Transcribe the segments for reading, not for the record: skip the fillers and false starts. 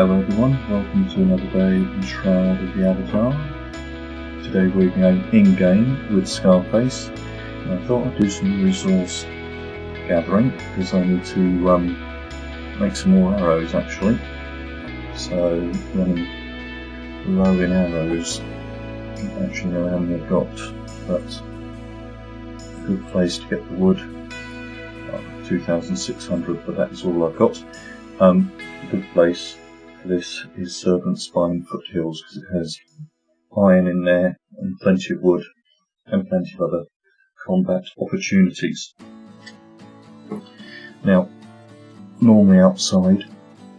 Hello everyone, welcome to another day in Shroud of the Avatar. Today we're going in-game with Scarface, and I thought I'd do some resource gathering because I need to make some more arrows actually. So running low in arrows. I don't actually know how many I've got, but a good place to get the wood. 2,600, but that is all I've got. A good place for this is Serpent Foothills because it has iron in there and plenty of wood and plenty of other combat opportunities. Now, normally outside,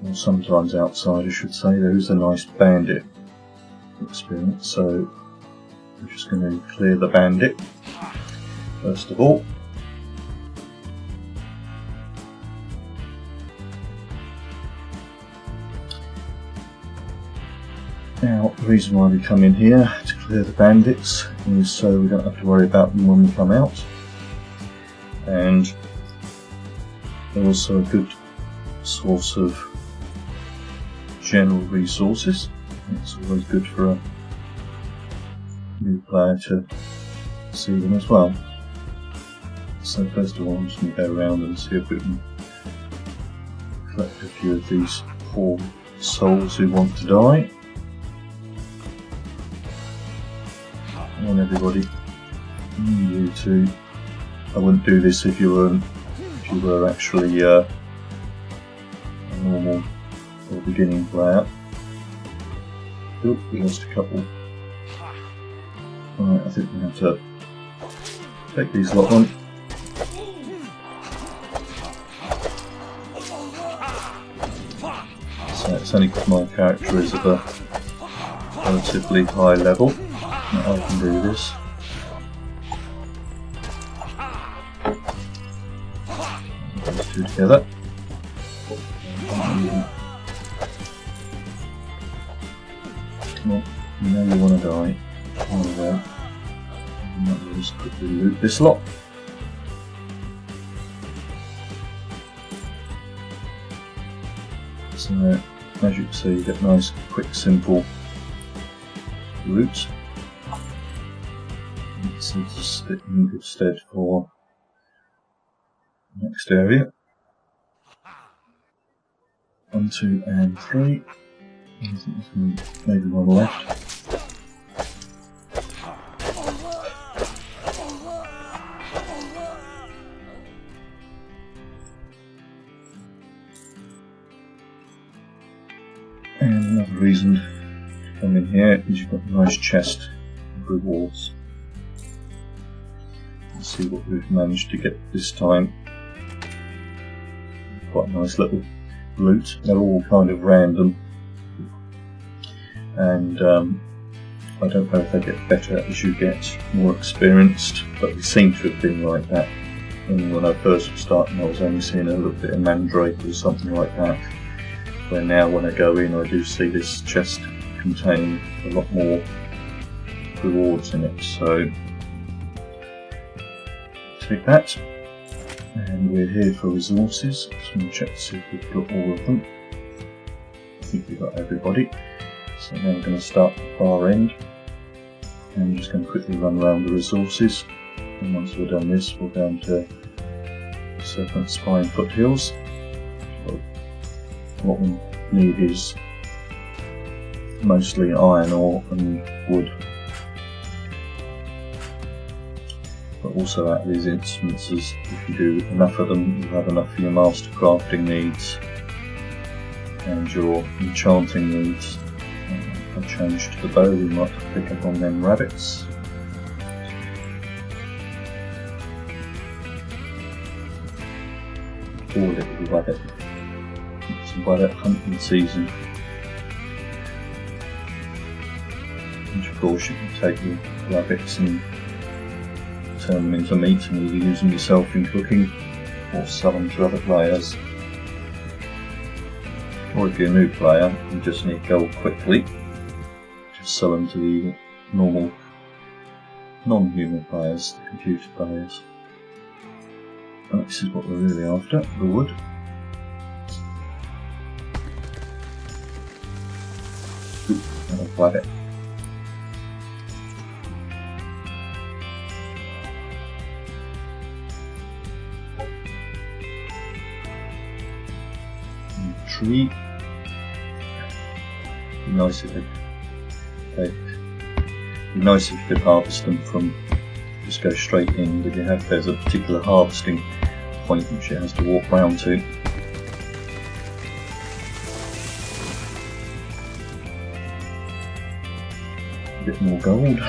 or sometimes outside I should say, there is a nice bandit experience, so I'm just going to clear the bandit first of all. Now, the reason why we come in here to clear the bandits is so we don't have to worry about them when we come out, and they're also a good source of general resources. It's always good for a new player to see them as well. So first of all, I'm just going to go around and see if we can collect a few of these poor souls who want to die. I want everybody, you two. I wouldn't do this if you were actually a normal or beginning player. Oop, we lost a couple. Right, I think we have to take these lot on. So it's only because my character is of a relatively high level that I can do this. These two together. Come on, you know you want to die. Oh well. I might just quickly loot this lot. So, as you can see, you get nice, quick, simple loot. So just stick in good stead for the next area. 1, 2 and 3. I think there's maybe one left. And another reason to come in here is you've got a nice chest of rewards. Let's see what we've managed to get this time. Quite a nice little loot. They're all kind of random, and I don't know if they get better as you get more experienced, but they seem to have been like that. And when I first was starting, I was only seeing a little bit of mandrake or something like that. Where now, when I go in, I do see this chest containing a lot more rewards in it. So take that, and we're here for resources. Just want to check to see if we've got all of them. I think we've got everybody. So now we're going to start at the far end, and I'm just going to quickly run around the resources. And once we've done this, we'll go into Serpent Foothills. So what we need is mostly iron ore and wood. But also out of these instances, if you do enough of them, you'll have enough for your master crafting needs and your enchanting needs. If I change to the bow, we might pick up on them rabbits. Poor little rabbit. It's rabbit hunting season. And of course you can take the rabbits and turn them into meat and either use them yourself in cooking or sell them to other players. Or if you're a new player, you just need gold quickly, just sell them to the normal non-human players, the computer players. And this is what we're really after, the wood. I'll flag it. Tree. Be nice if you could harvest them from just go straight in, but there's a particular harvesting point which it has to walk round to. A bit more gold.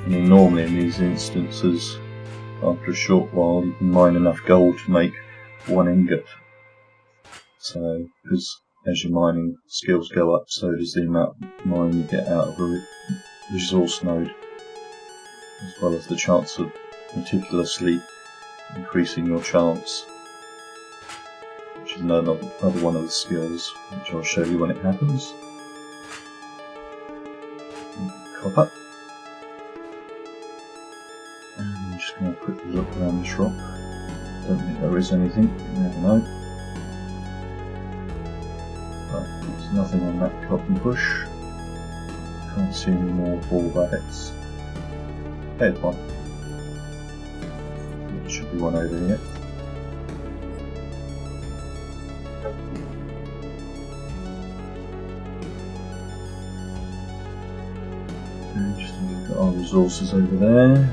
I mean, normally in these instances, after a short while, you can mine enough gold to make 1 ingot. So, because as your mining skills go up, so does the amount of mine you get out of a resource node, as well as the chance of meticulously increasing your chance, which is another one of the skills, which I'll show you when it happens. Copper. And I'm just going to quickly look around this rock. Don't think there is anything, you never know. There's nothing on that cotton bush. Can't see any more ball rabbits. There's one. There should be one over here. Okay, just look at our resources over there.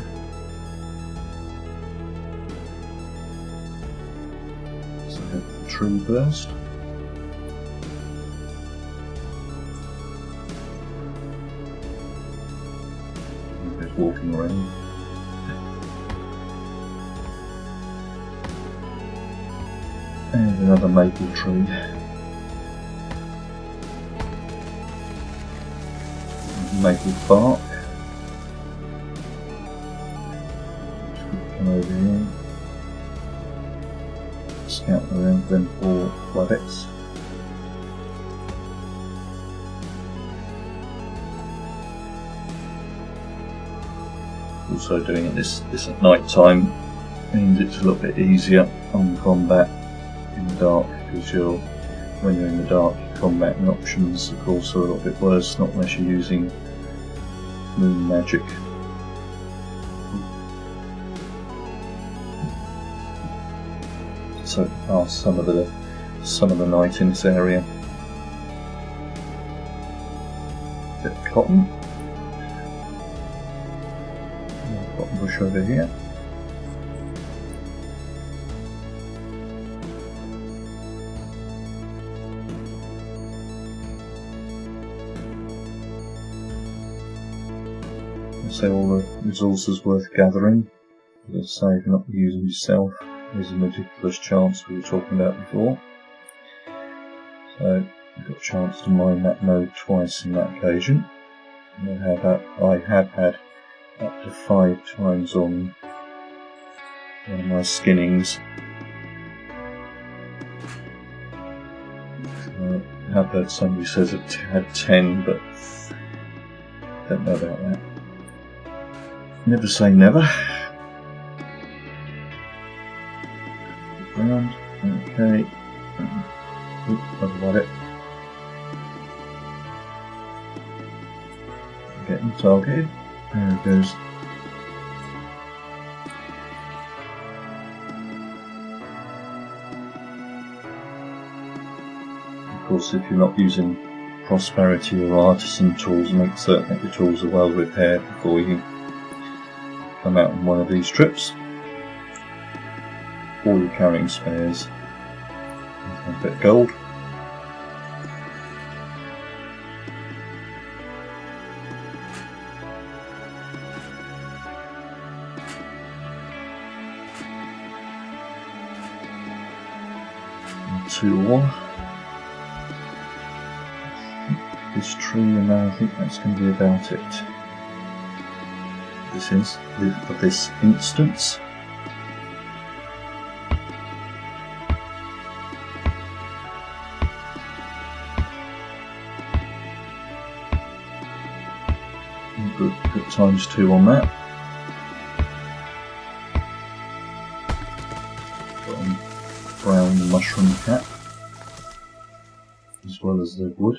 So I have the tree burst. Walking around. And another maple tree. Maple bark. Just come over here. Scout around them 4 rabbits. Also doing this at night time means it's a little bit easier on combat in the dark, because when you're in the dark, your combating options of course are a little bit worse, not unless you're using moon magic. So pass some of the night in this area. Bit of cotton. Bush over here. So all the resources worth gathering. As I say, if you're not using yourself, there's a ridiculous chance we were talking about before. So you've got a chance to mine that node twice in that occasion. And I have had up to 5 times on one of my skinnings. So I have heard somebody says it had 10, but don't know about that. Never say never. Round, okay. I've got it. Getting targeted. There it goes. Of course, if you're not using prosperity or artisan tools, make certain that your tools are well repaired before you come out on one of these trips. Or you're carrying spares. A bit of gold. This tree, and I think that's going to be about it. For this instance. Good ×2 on that. Brown mushroom cap. as well as the wood.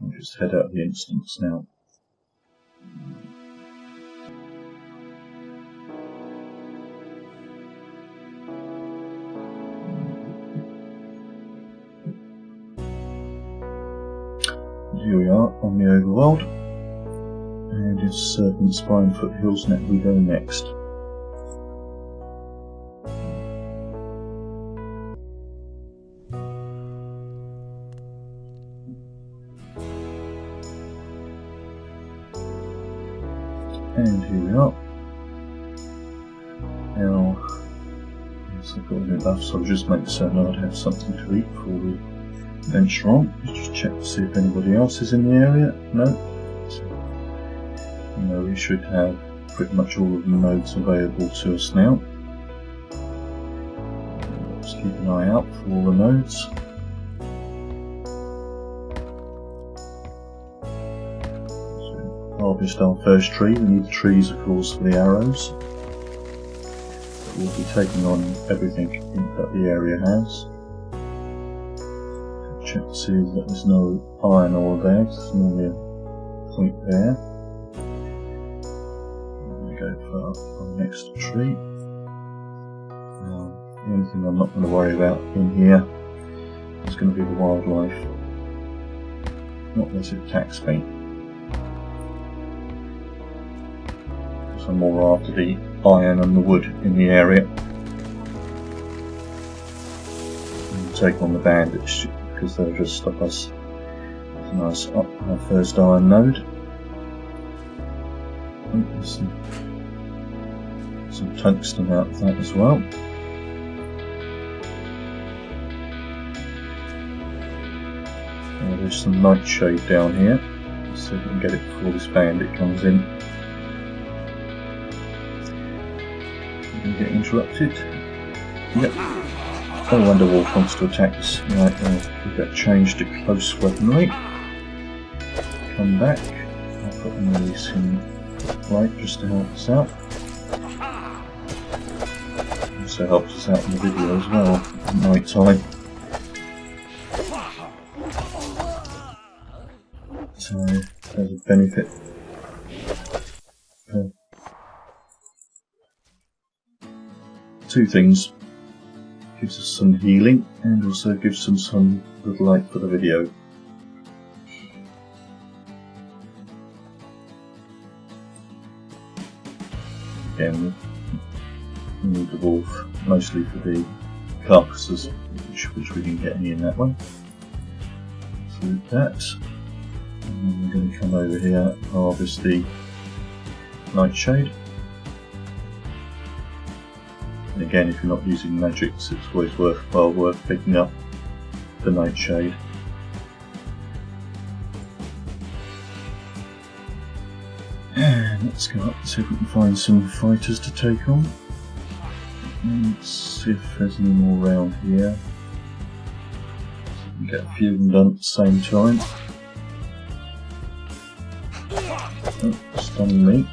I'll just head out of the instance now. Here we are on the overworld, and it's Serpent Spine Foothills net we go next. And here we are. Now, yes, I've got enough, so I'll just make certain I'd have something to eat before we venture on. Just check to see if anybody else is in the area. No. So, we should have pretty much all of the nodes available to us now. Let's keep an eye out for all the nodes. Harvest our first tree. We need the trees, of course, for the arrows. But we'll be taking on everything that the area has. Check to see that there's no iron ore there. There's normally a point there. I'm going to go for our next tree. The only thing I'm not going to worry about in here is going to be the wildlife. Not unless it attacks me. I'm more after the iron and the wood in the area. And take on the bandits because they'll just stop us. It's a nice up our first iron node. Oh, there's some tungsten out of that as well. Oh, there's some nightshade down here. Let's see if we can get it before this bandit comes in. Get interrupted. Yep. No wonder Wolf wants to attack us. Right, we've got changed to close weaponry. Come back. I've got them releasing light just to help us out. Also helps us out in the video as well at night time. So there's a benefit. Two things. Gives us some healing and also gives them some good light for the video. Again, we need the wolf mostly for the carcasses, which we can get any in that one. So with that, and then we're going to come over here, harvest the nightshade. And again, if you're not using magics, it's always worth picking up the nightshade. And let's go up and see if we can find some fighters to take on. And let's see if there's any more around here. So we can get a few of them done at the same time. Oh, stunning me.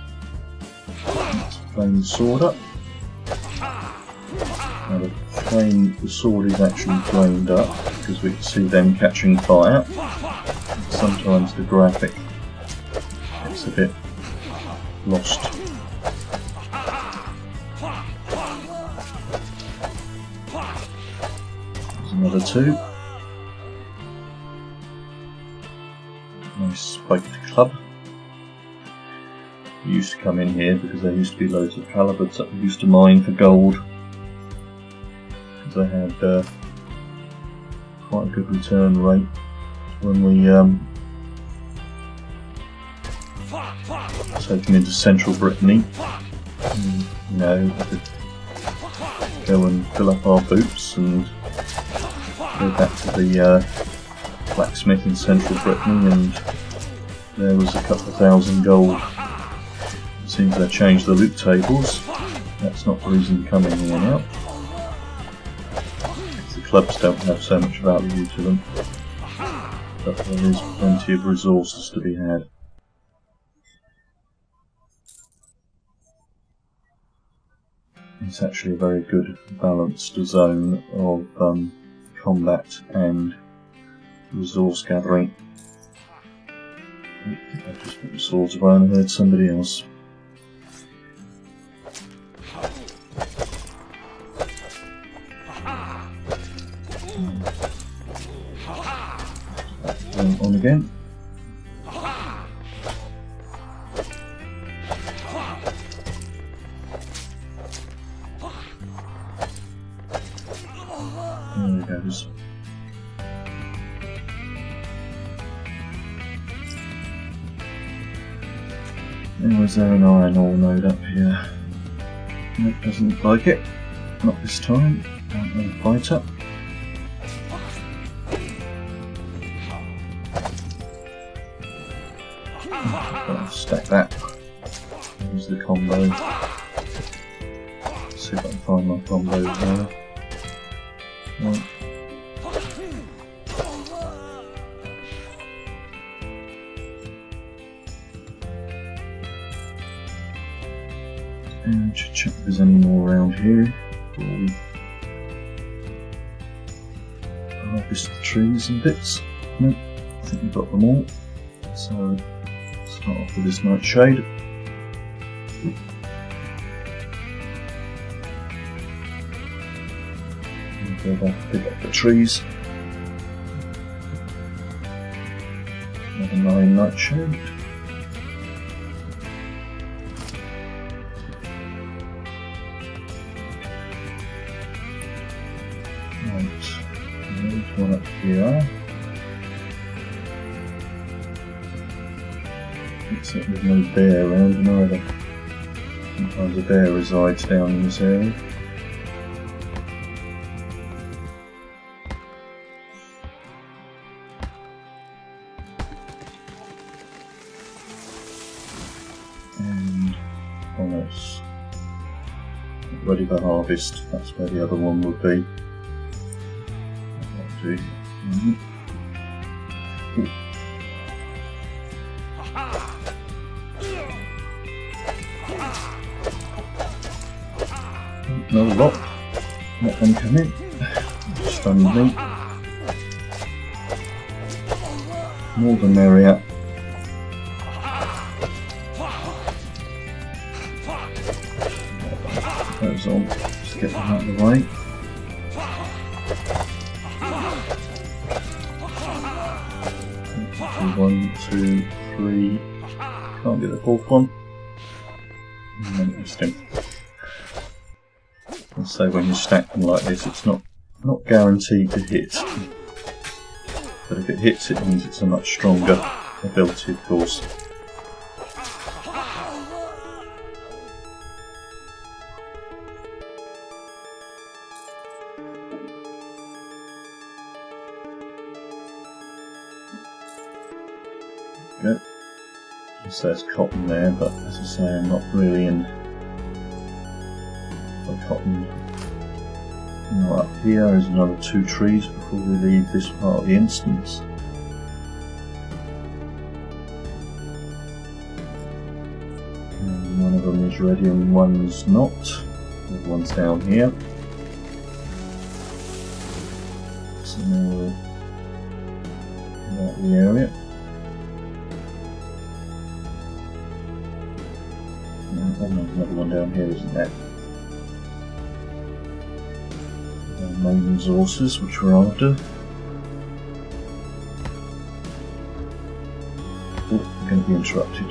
Let's flame the sword up. Now the sword is actually flamed up because we can see them catching fire. Sometimes the graphic gets a bit lost. There's another two. Nice spiked club. We used to come in here because there used to be loads of halibuts that we used to mine for gold. They had quite a good return rate when we take them into central Brittany. And, we could go and fill up our boots and go back to the blacksmith in central Brittany, and there was a couple of thousand gold. It seems they changed the loot tables. That's not the reason to come in here now. Clubs don't have so much value to them, but there is plenty of resources to be had. It's actually a very good balanced zone of combat and resource gathering. I just put the swords away and I heard somebody else. On again. There he goes. Was there an iron ore node up here? Nope, doesn't look like it. Not this time. Can't really fight up. I'll stack that. Use the combo. See if I can find my combo there. Right. And should check if there's any more around here before we harvest the trees and bits. Nope, I think we've got them all. So start off with this nightshade. And go back and pick up the trees. Another 9 nightshade. There's one up here. Except there's no bear around either. Sometimes a bear resides down in this area. And almost ready for harvest. That's where the other one would be. Another lot. Not one come in. Stunned me. More the merrier. Those on. Just get them out of the way. One, two, three. Can't get the fourth one. Interesting. And so when you stack them like this, it's not guaranteed to hit. But if it hits, it means it's a much stronger ability, of course. Good. So there's cotton there, but as I say, I'm not really in the cotton. Now up here is another 2 trees before we leave this part of the instance. And one of them is ready and one's not. The other one's down here. So now we're about the area. Oh no, another one down here, isn't there? Main resources, which we're after. Oh, I'm going to be interrupted.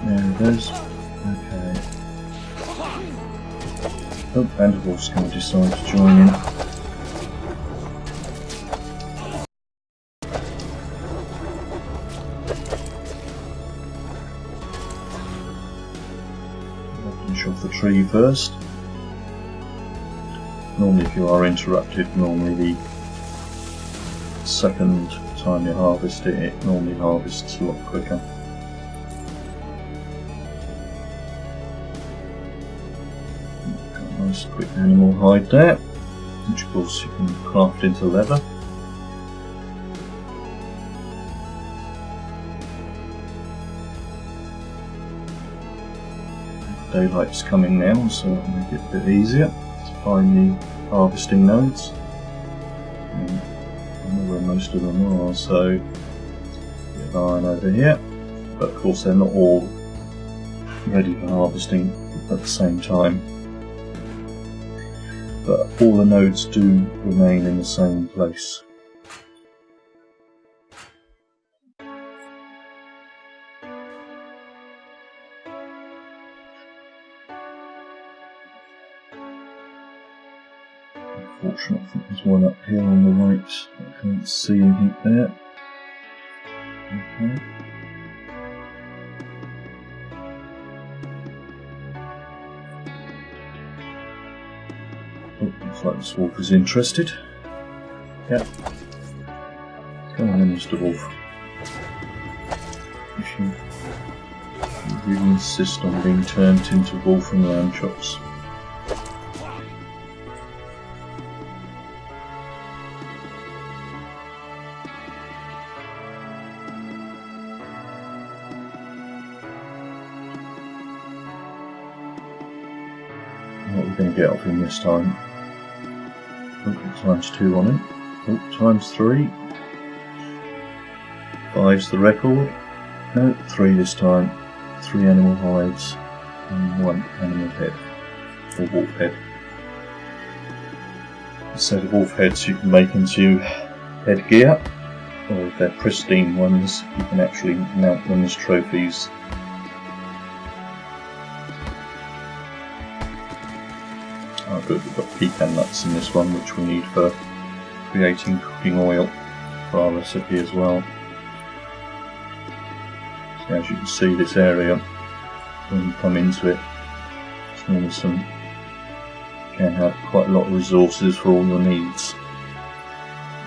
There it goes. Okay. Oh, and a horse going to decide to join in. Off the tree first. Normally if you are interrupted, normally the second time you harvest it, it normally harvests a lot quicker. Got a nice quick animal hide there, which of course you can craft into leather. Daylight's coming now, so it'll make it a bit easier to find the harvesting nodes. And I know where most of them are, so get iron over here. But of course they're not all ready for harvesting at the same time. But all the nodes do remain in the same place. Unfortunately, I think there's one up here on the right. I can't see anything there. Okay. Oh, looks like this wolf is interested. Yep. Come on then, Mr. Wolf. You should really insist on being turned into wolf and lamb chops. What are we going to get off him this time? Oh, times 2 on him. Oh, times 3. 5's the record. No, 3 this time. 3 animal hides and 1 animal head, or wolf head. Instead of wolf heads you can make into headgear, or if they're pristine ones you can actually mount them as trophies. Oh good, we've got pecan nuts in this one which we need for creating cooking oil for our recipe as well. So as you can see, this area, when you come into it, it's awesome. You can have quite a lot of resources for all your needs.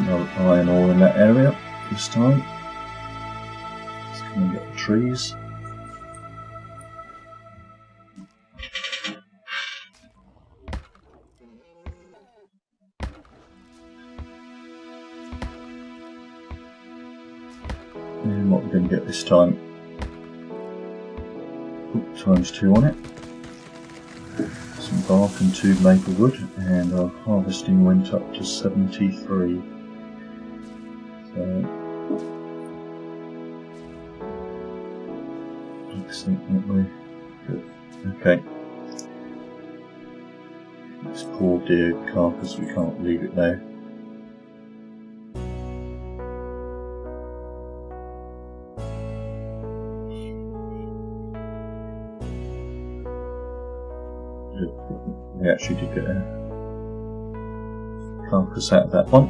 No iron ore in that area this time. Let's come and get the trees. And what we're going to get this time, times 2 on it, some bark and 2 maple wood, and our harvesting went up to 73. So excellent, aren't we? Good. Okay. This poor deer carcass, we can't leave it there. We actually did get a carcass out of that one,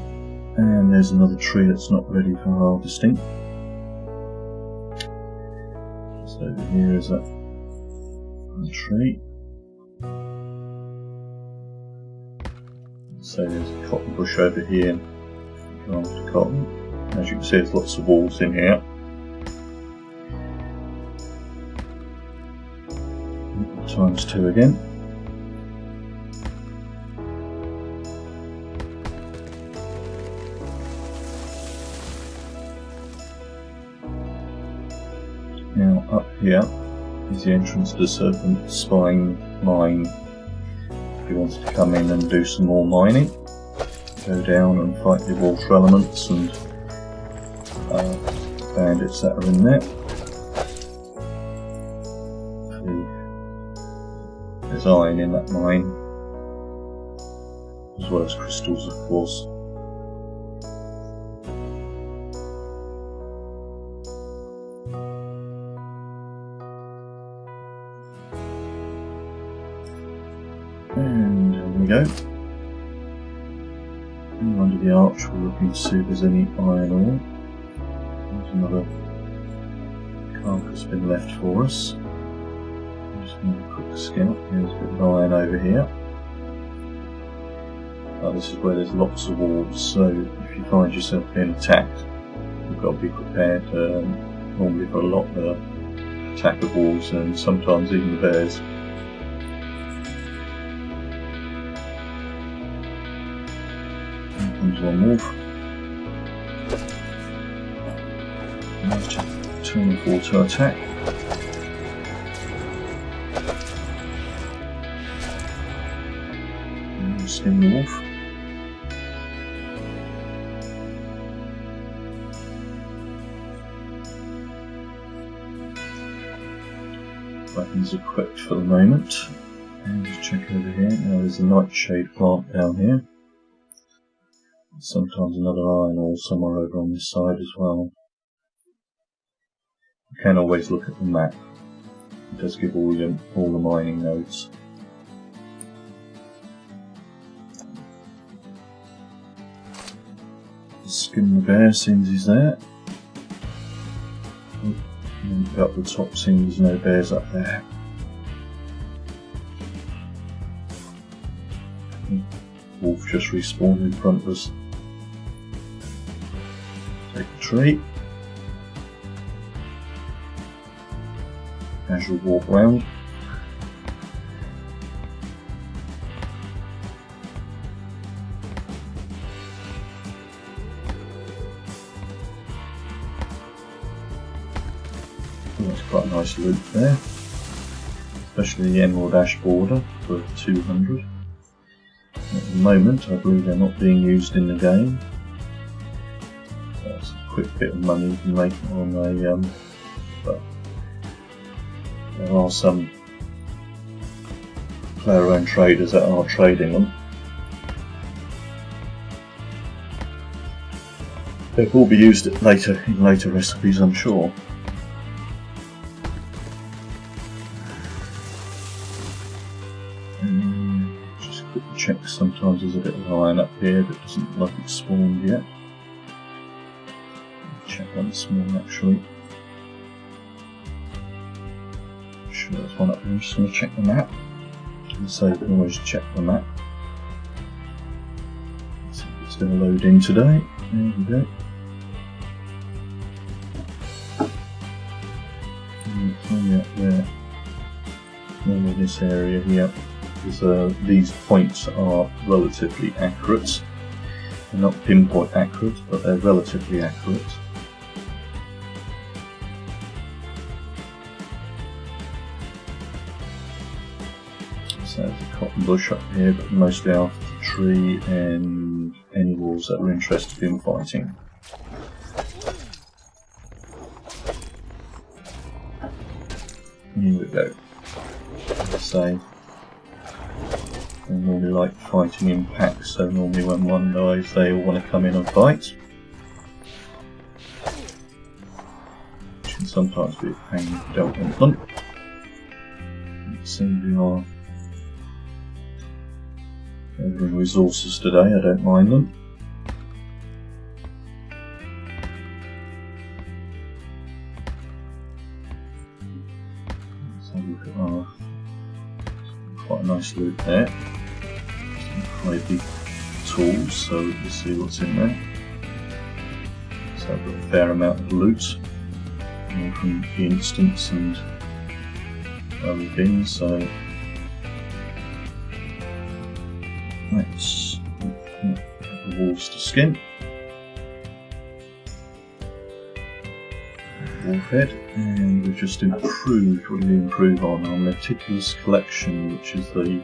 and there's another tree that's not ready for harvesting. So over here is a tree. So there's a cotton bush over here, after cotton. As you can see, there's lots of wolves in here. Times 2 again. Now up here is the entrance to the serpent spine mine. If you wanted to come in and do some more mining, go down and fight the wolf elements and bandits that are in there. There's iron in that mine, as well as crystals of course. And there we go. And under the arch we're looking to see if there's any iron ore. There's another carcass been left for us. I'm just going to quick scout. Here's a bit of iron over here. This is where there's lots of wolves, so if you find yourself being attacked, you've got to be prepared. Normally for a lot of attack of wolves and sometimes even the bears. Comes one wolf. Let's just turn the ball to attack. And skin the wolf. weapons equipped for the moment. And just check over here. Now there's a nightshade plant down here. Sometimes another iron ore somewhere over on this side as well. You can always look at the map. It does give all the mining nodes. Skin the bear seems he's there. And up the top seems there's no bears up there. Wolf just respawned in front of us. Take the tree. Casual walk round. That's quite a nice loot there, especially the emerald ash border for 200. At the moment I believe they're not being used in the game. That's a quick bit of money you can make on a but there are some player-owned traders that are trading them. They will be used in later recipes, I'm sure. Just quickly check, sometimes there's a bit of iron up here that doesn't look like it's spawned yet. Check once more actually. Sure there's one up there. I'm just going to check the map. So you can always check the map. Let's see if it's going to load in today. There we go. It's only up there. Only this area here. Because these points are relatively accurate. They're not pinpoint accurate, but they're relatively accurate. So there's a cotton bush up here, but mostly after the tree and any wolves that are interested in fighting. Here we go. Say they normally like fighting in packs, so normally when one dies they all want to come in and fight. Which can sometimes be a pain if you don't want them. Let's see, we are gathering resources today, I don't mind them. Let's have a look at our quite a nice loot there. Some big tools, so we can see what's in there. So I've got a fair amount of loot from the instance and other things, so let's put the wolves to skin. Wolf head, and we've just improved, what did we improve on? Our meticulous collection, which is the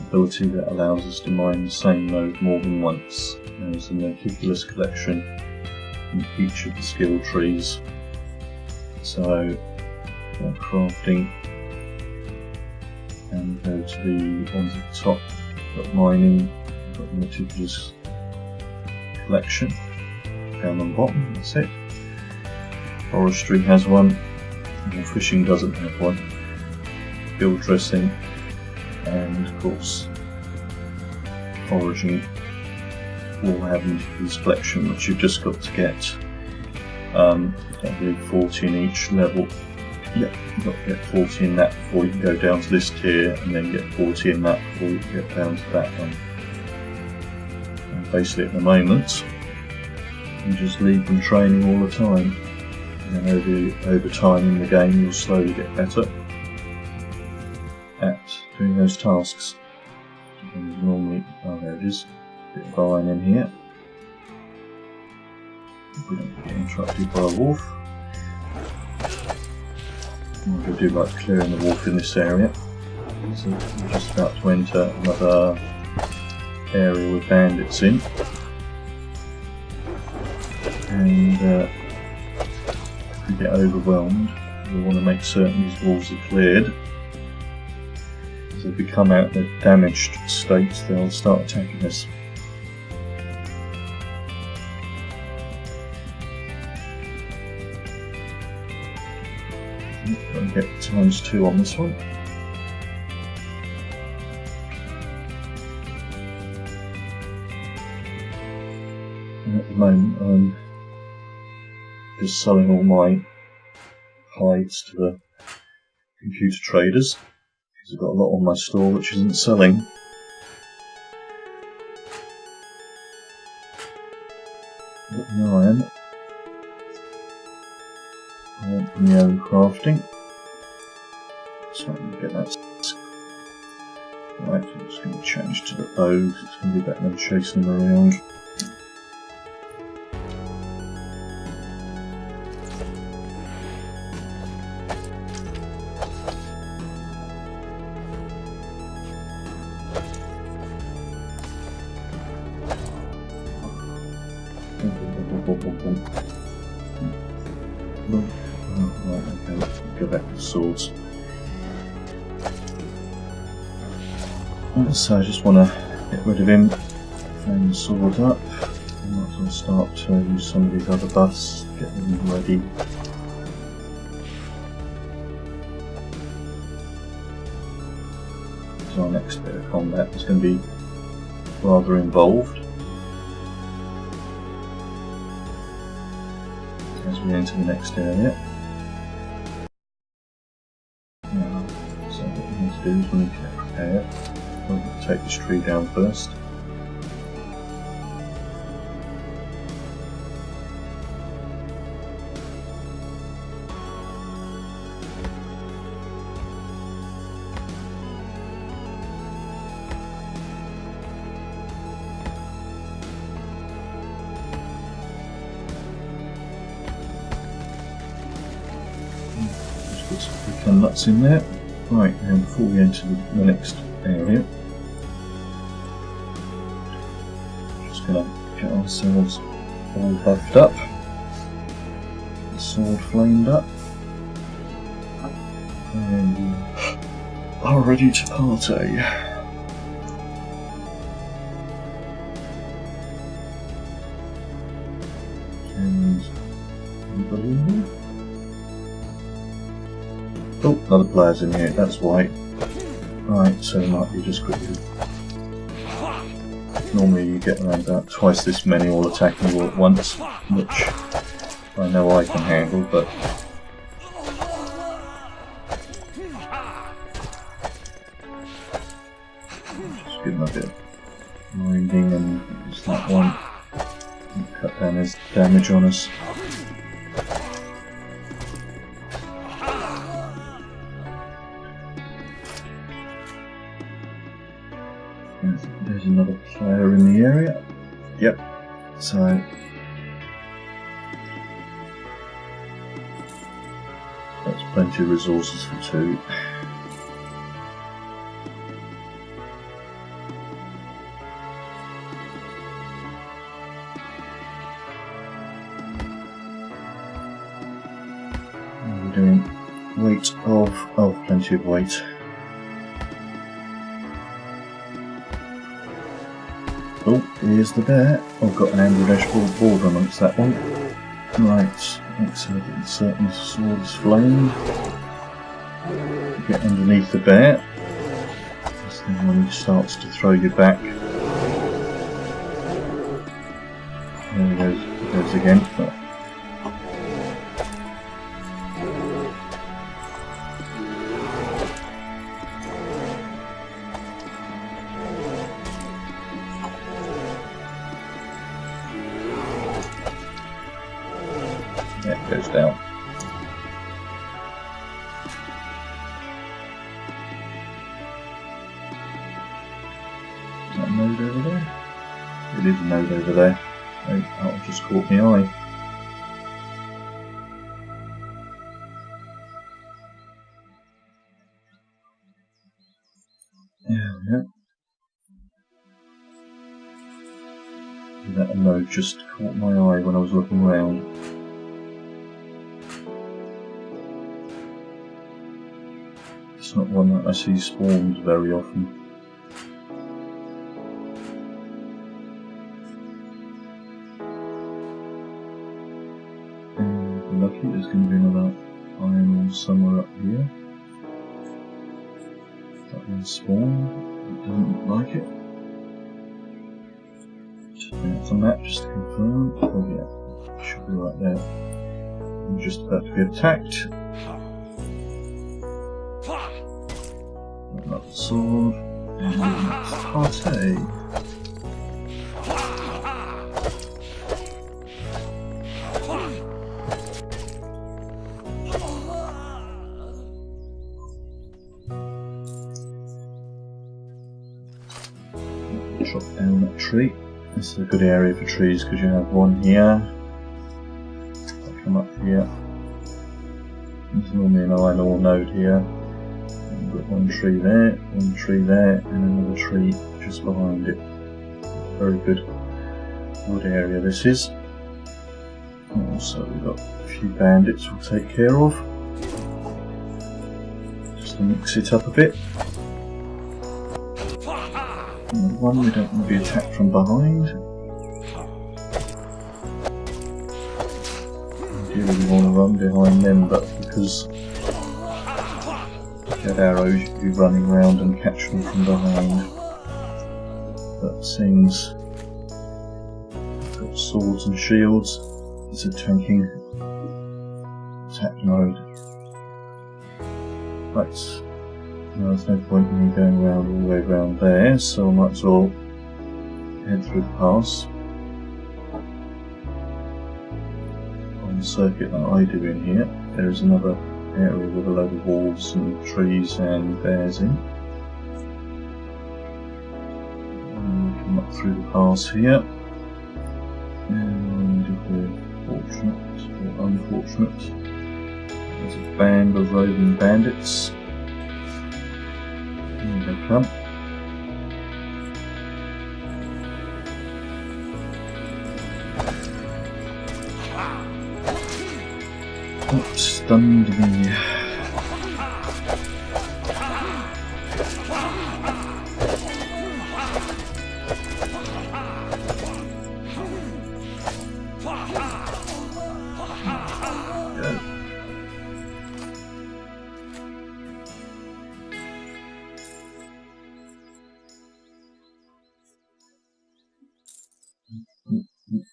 ability that allows us to mine the same node more than once. There's a meticulous collection in each of the skill trees. So, crafting, and go to the ones at the top. Got mining, got the meticulous collection. Down on the bottom, that's it. Forestry has one, and fishing doesn't have one. Field dressing, and of course foraging will have this collection, which you've just got to get I believe 40 in each level. Yep, you've got to get 40 in that before you can go down to this tier, and then get 40 in that before you can get down to that one. And basically at the moment you just leave them training all the time, and then over time in the game you'll slowly get better at doing those tasks. And normally, oh there it is, a bit of iron in here. We don't get interrupted by a wolf. I'm going to do like clearing the wolf in this area. So we're just about to enter another area with bandits in. And if we get overwhelmed, We want to make certain these walls are cleared. As they become out of their damaged states, they'll start attacking us. Got to get ×2 on this one. And at the moment I'm just selling all my hides to the computer traders, because I've got a lot on my store which isn't selling. Got the iron. I want my own crafting. So I'm going to get that. Right, I'm just going to change to the bow, because it's going to be better than chasing them around. Go back to the swords. So I just want to get rid of him, frame the sword up. I might as well start to use some of these other buffs, get them ready. So our next bit of combat is going to be rather involved as we enter the next area. So what we need to do is we need to get prepared. We're going to take this tree down first. Just put some pecan nuts in there. Right, now before we enter the next area, just going to get ourselves all buffed up, the sword flamed up, and we are ready to party. And oh, another player's in here, that's why. Right, so it might be just quickly. Normally you get around about twice this many all attacking you all at once, which I know I can handle, but just give him a bit of grinding and use that one and cut down his damage on us. There's another player in the area. Yep. So that's plenty of resources for two. We're doing weight of plenty of weight. Oh, here's the bear. I've got an ambush board amongst that one. Right, so the certain sword is flamed. Get underneath the bear. This thing when he starts to throw you back. There he goes again. It goes down. Is that a node over there? It is a node over there. Oh, that just caught my eye. Yeah. That node just caught my eye when I was looking around. It's not one that I see spawned very often. And if we're lucky, there's going to be another iron ore somewhere up here. That one's spawned. It doesn't look like it. There's a map just to confirm. Oh yeah, should be right there. I'm just about to be attacked. Another sword, and party. Chop down that tree. This is a good area for trees because you have one here. I come up here. There's normally an iron ore node here. We've got one tree there, and another tree just behind it. Very good wood area this is. And also we've got a few bandits we'll take care of. Just to mix it up a bit. And one we don't want to be attacked from behind. Ideally we want to run behind them, but because dead arrows, you could be running around and catch them from behind. But seems we've got swords and shields, it's a tanking attack mode. Right, now there's no point in me going around all the way around there, so I might as well head through the pass on the circuit that I do in here. There is another area with a load of wolves and trees and bears in. And we come up through the pass here. And if we're fortunate or unfortunate, there's a band of roving bandits. Here they come. Stunned me.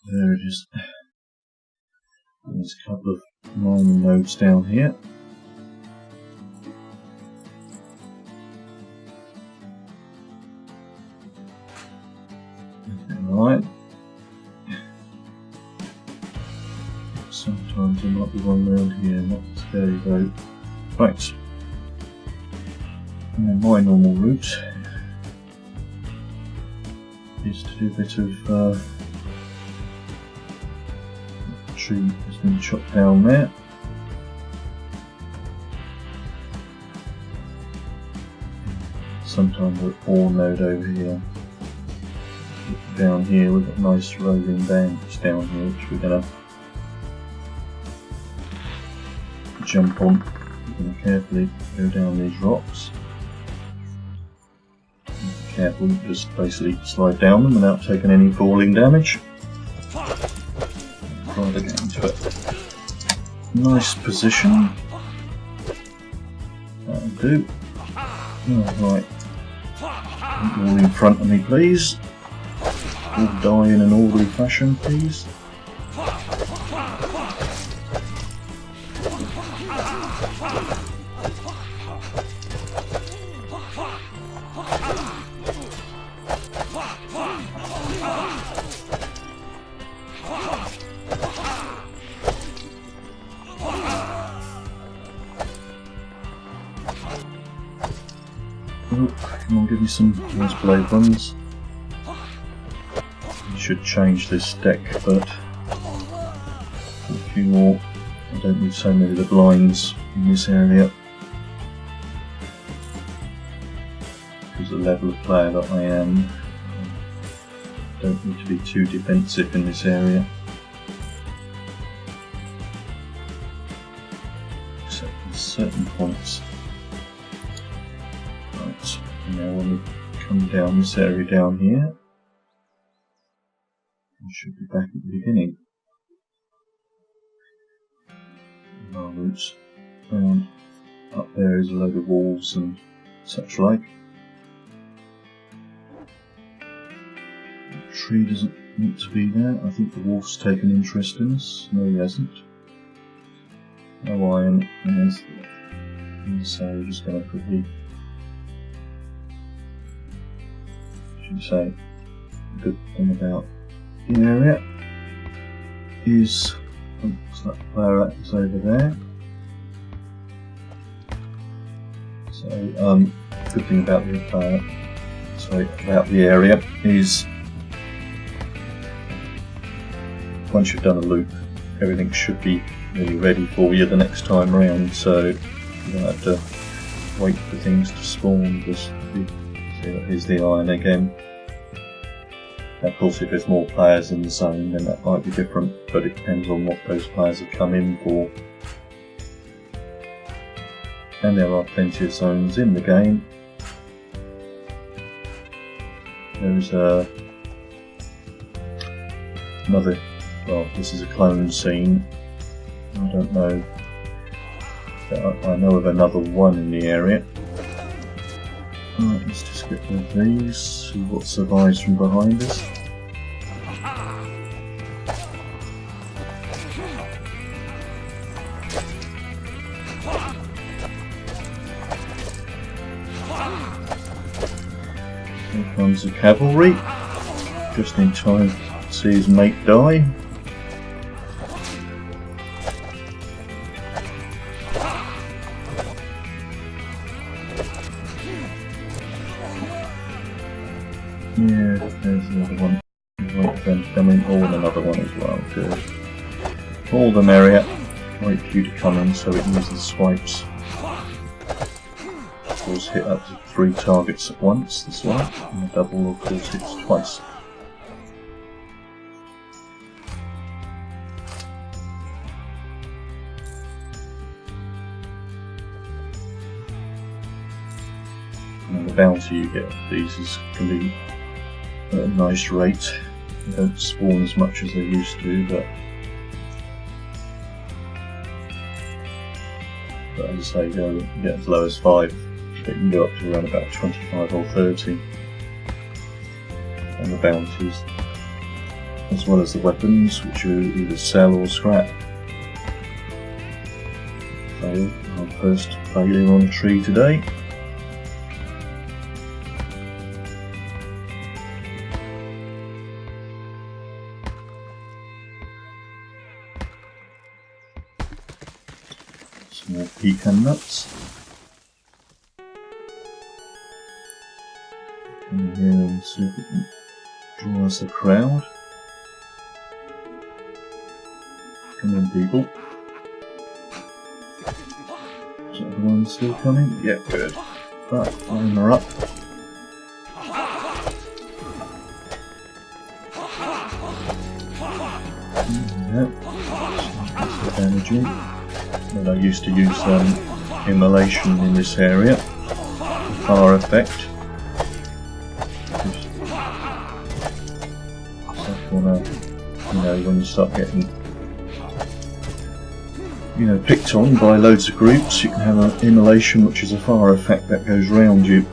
There it is. There's a couple of mining nodes down here. Right. Sometimes there might be one round here, not there you go. Right. And my normal route is to do a bit of tree has been chopped down there. Sometimes an ore node over here. Down here we've got nice roving bandits down here which we're going to jump on. We're going to carefully go down these rocks. Be careful, just basically slide down them without taking any falling damage. Try to get into a nice position. That'll do. Alright. All in front of me, please. All die in an orderly fashion, please. Oh, come on, give me some nice blade runs. Should change this deck, but a few more. I don't need so many of the blinds in this area because the level of player that I am, I don't need to be too defensive in this area, except at certain points. Now when we come down this area down here, we should be back at the beginning. Our routes round up there is a load of wolves and such like. The tree doesn't need to be there. I think the wolf's taken interest in us. No, he hasn't. No iron. Yes. So we're just going to quickly, should say, the good thing about the area is, that player is over there. So good thing about the area is, once you've done a loop, everything should be really ready for you the next time around. So you don't have to wait for things to spawn. Because here's the iron again. Of course, if there's more players in the zone, then that might be different, but it depends on what those players have come in for. And there are plenty of zones in the game. There's another, well, this is a clone scene. I don't know. I know of another one in the area. Right, let's just get rid of these, see what survives from behind us. Here comes the cavalry, just in time to see his mate die. Yeah, there's another one. Wait for them to come in. Oh, and another one as well. Good. All the merrier. Wait for you to come in so it uses swipes. Of course, hit up to 3 targets at once, this one. And the double, of course, hits twice. And the bounty you get of these can be at a nice rate. They don't spawn as much as they used to, but as I say, you get as low as 5, but you can go up to around about 25 or 30 on the bounties, as well as the weapons, which you either sell or scrap. So, our first failure on a tree today. Some more pecan nuts. Come in here and see if we can draw us a crowd. Come on, people. Is everyone still coming? Yeah, good. Right, line her up. That's the energy. And I used to use immolation in this area, fire effect. When you start getting, picked on by loads of groups, you can have an immolation, which is a fire effect that goes round you.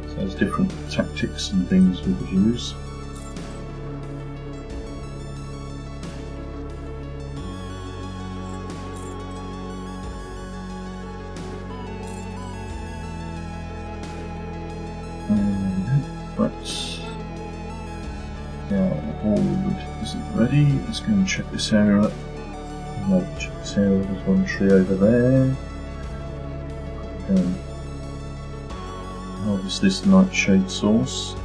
So there's different tactics and things we could use. Isn't ready. Let's go and check this area up. No, check this area. There's one tree over there. Harvest this nightshade sauce.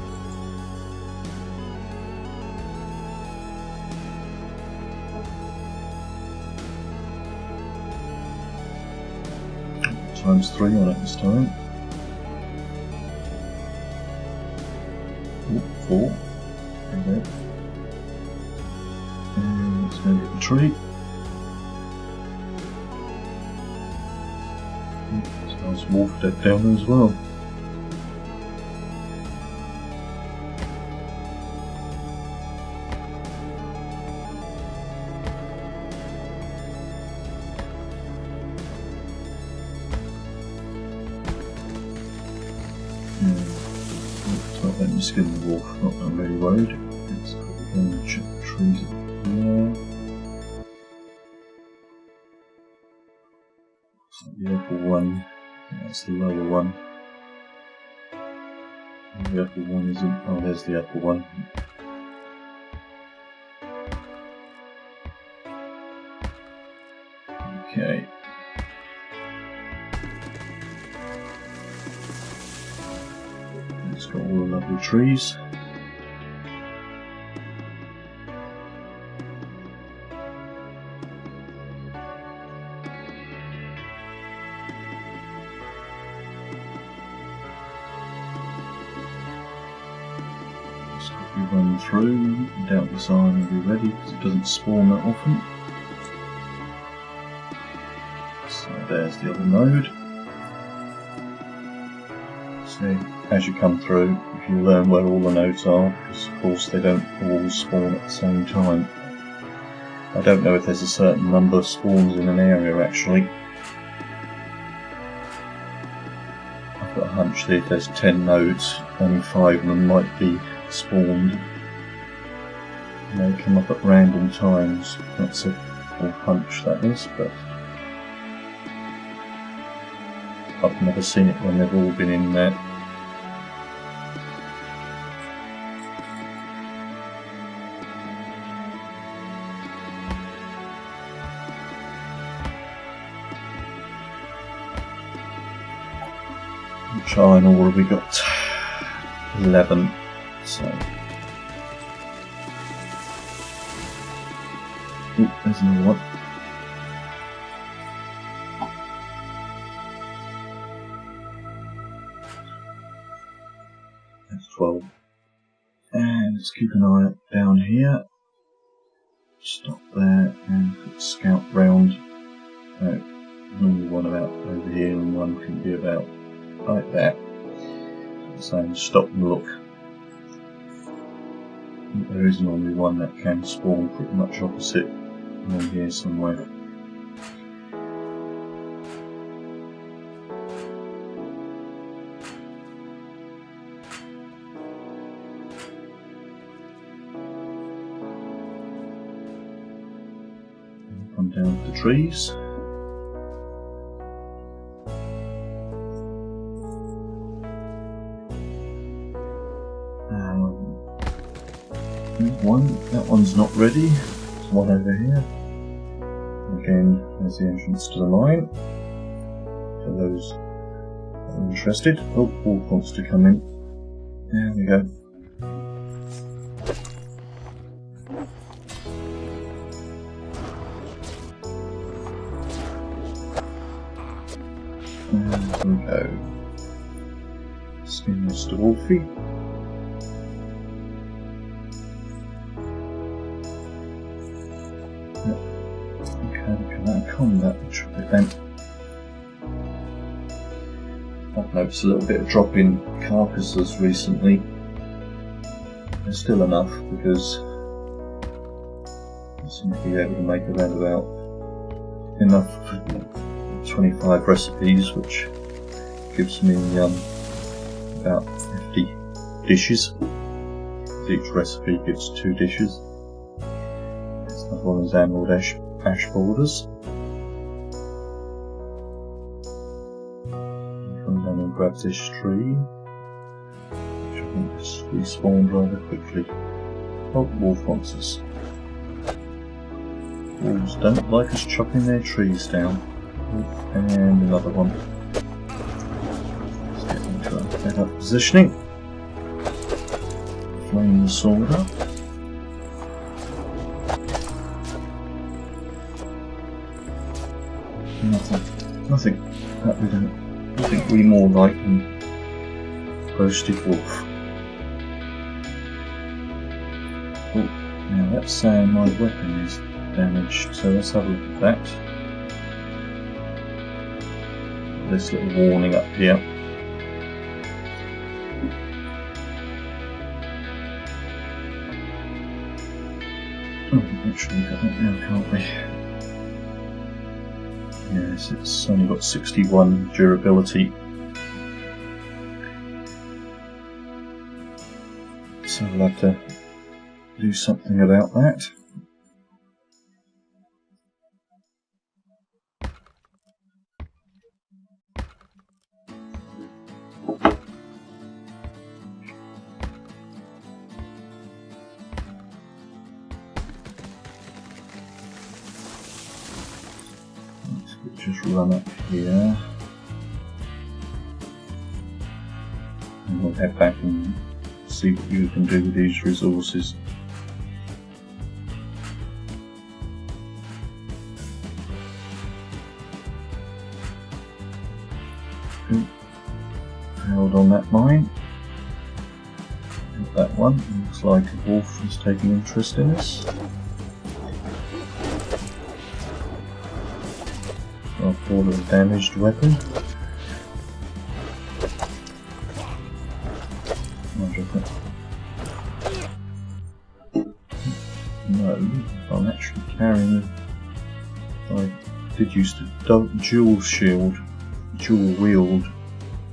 Times 3 on it this time. Ooh, 4. Okay. tree. There's a wolf dead down there as well. It's not letting me skin the wolf, not that I'm really worried. Let's go again and check the trees there. So the upper one, that's the lower one. And the upper one isn't, oh there's the upper one. Okay. It's got all the lovely trees. Just quickly run through. I doubt this iron will be ready because it doesn't spawn that often. So there's the other node. So as you come through, if you learn where all the nodes are, because of course they don't all spawn at the same time. I don't know if there's a certain number of spawns in an area actually. I've got a hunch that if there's 10 nodes, only 5 of them might be spawned. And they come up at random times. That's a full hunch that is, but I've never seen it when they've all been in there. Which iron ore have we got? 11. So. Ooh, there's another one. That's 12. And let's keep an eye down here. Stop there and scout round. Normally one about over here and one can be about like that. So stop and look. There is normally one that can spawn pretty much opposite along here somewhere. Come down to the trees. That one's not ready. There's one over here. Again, there's the entrance to the mine. For those that are interested. Oh, wolf wants to come in. There we go. There we go. Skin Mr. Wolfie. That much of it then. I've noticed a little bit of drop in carcasses recently. There's still enough because I seem to be able to make around about enough for 25 recipes, which gives me about 50 dishes. Each recipe gives 2 dishes. There's another one of emerald ash borders. Grab this tree, which I think has respawned rather quickly. Oh, wolf wants us. Wolves don't like us chopping their trees down. And another one. Let's get into a better positioning. Flame the sword up. Nothing that we don't. I think we more like than roasted wolf. Oh, now that's saying my weapon is damaged. So let's have a look at that. This little warning up here. Oh, actually got that now, can't we? Yes, it's only got 61 durability. So we'll have to do something about that. Just run up here and we'll head back and see what you can do with these resources. Held on that mine. That one looks like a wolf is taking interest in us. I'll call it a damaged weapon. No, I'm actually carrying I did use to dual shield, dual wield.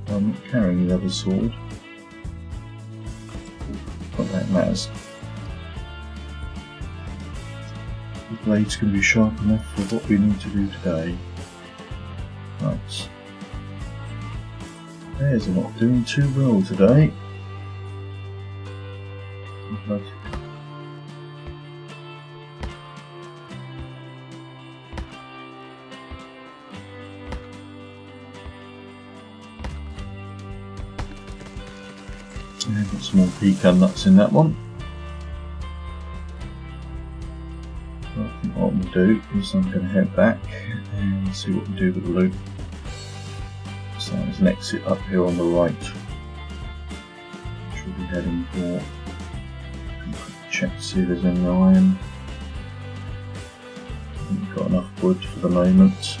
I'm not carrying the other sword. Not that matters. The blades can be sharp enough for what we need to do today. Right. Bears are not doing too well today. But I've got some more pecan nuts in that one. So I think what we'll do is I'm going to head back and see what we do with the loot. So there's an exit up here on the right, which we'll be heading for. Check to see if there's any iron. I think we've got enough wood for the moment.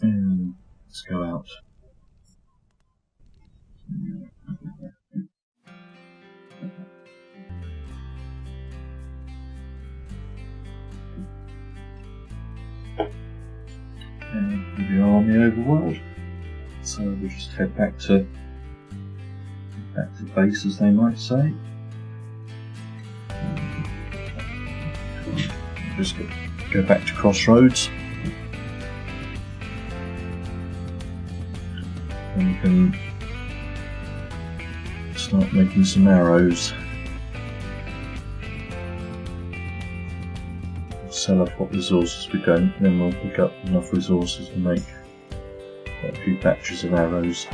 And let's go out. And we are on the overworld, so we'll just head back to base, as they might say. Just go back to Crossroads, and we can start making some arrows. Sell off what resources we don't, then we'll pick up enough resources to make quite a few batches of arrows.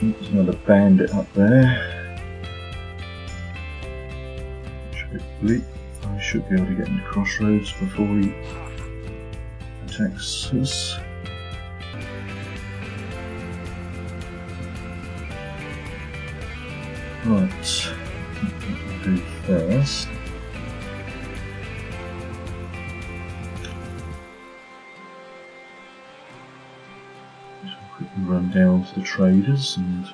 There's another bandit up there. Hopefully I should be able to get into Crossroads before he attacks us. Right, what we'll do first is we'll quickly run down to the traders and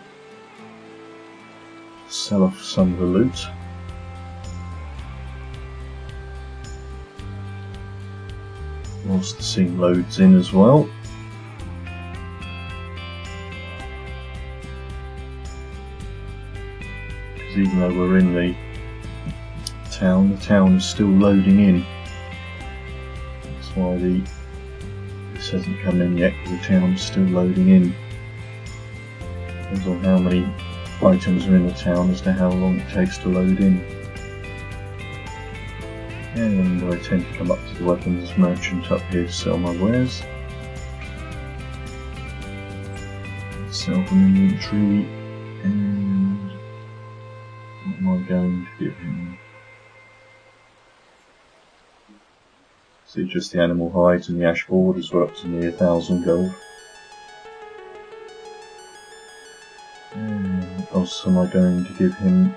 sell off some of the loot. Whilst the scene loads in as well. Even though we're in the town is still loading in. That's why this hasn't come in yet, because the town's still loading in. Depends on how many items are in the town as to how long it takes to load in. And I tend to come up to the weapons merchant up here to sell my wares. Sell from inventory, and what am I See, just the animal hides and the ash borders were up to near 1,000 gold. And what else am I going to give him?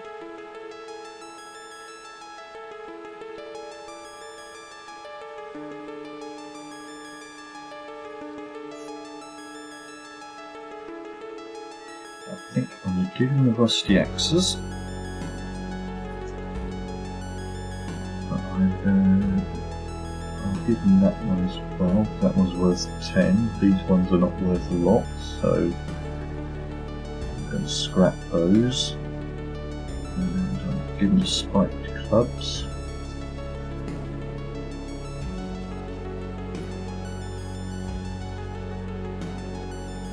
I think I'm giving the rusty axes. I'll give him that one as well. That one's worth 10. These ones are not worth a lot, so I'm going to scrap those. And I'll give him the spiked clubs.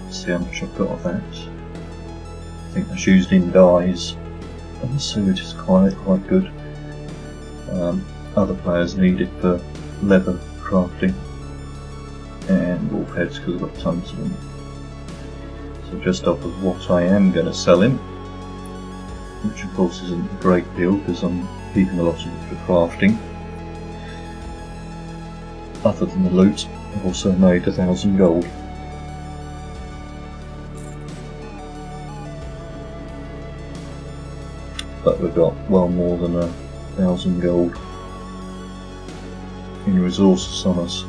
See how much I've got of that. I think that's used in dyes, and so it is quite good. Other players need it for leather crafting and wolf heads because I've got tons of them. So just off of what I am going to sell him, which of course isn't a great deal because I'm keeping a lot of it for crafting. Other than the loot, I've also made 1,000 gold. But we've got well more than 1,000 gold in resources on us.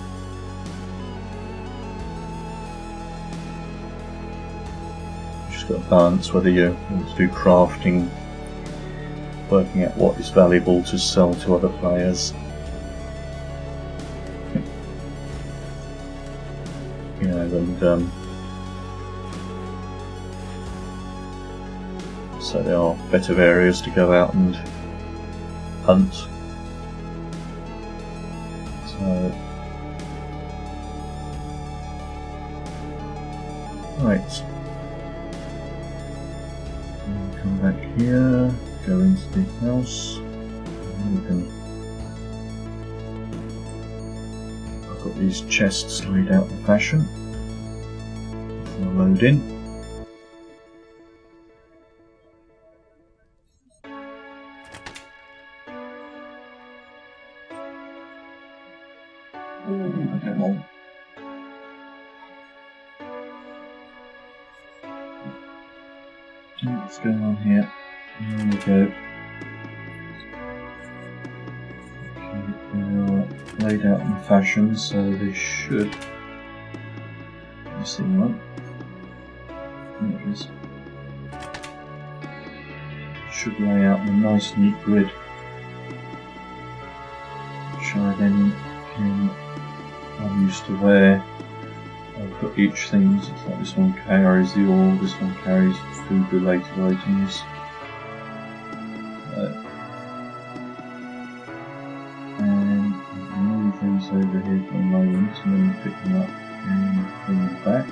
You just got to balance whether you want to do crafting, working out what is valuable to sell to other players. You know, and so there are better areas to go out and hunt. So, right. We'll come back here, go into the house. And we can. I've got these chests laid out in fashion. I'll load in. What's going on here? There we go. Okay, they are laid out in fashion, so they should. You see one? There it is. Should lay out in a nice, neat grid, which I then can. I'm used to wear. I've got each thing. So it's like this one carries the ore, this one carries food-related items. And I'll move these over here for a moment and then pick them up and bring them back.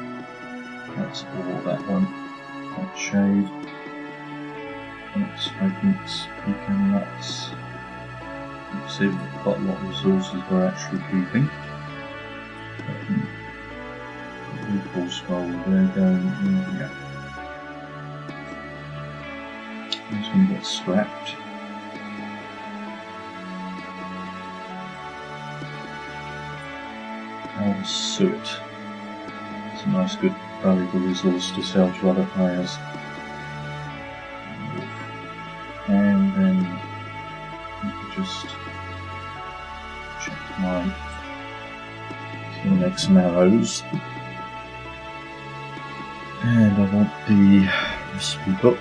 That's all that one. That shade. That's fragments, pecan nuts. You can see we've got quite a lot of resources we're actually keeping. Full scroll, they're going in here. This one gets scrapped. I'll suet. It's a nice, good, valuable resource to sell to other players. And then you can just check my next marrows. And I want the recipe book,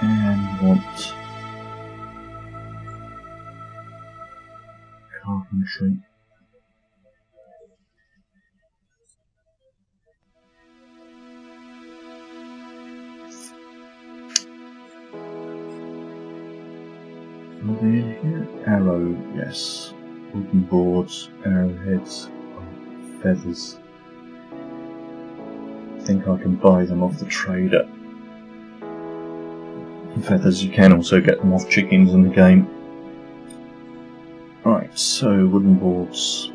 and want carpentry. Are they in here? Arrow, yes. Wooden boards, arrowheads, feathers. I think I can buy them off the trader. Feathers, you can also get them off chickens in the game. Right, so wooden boards.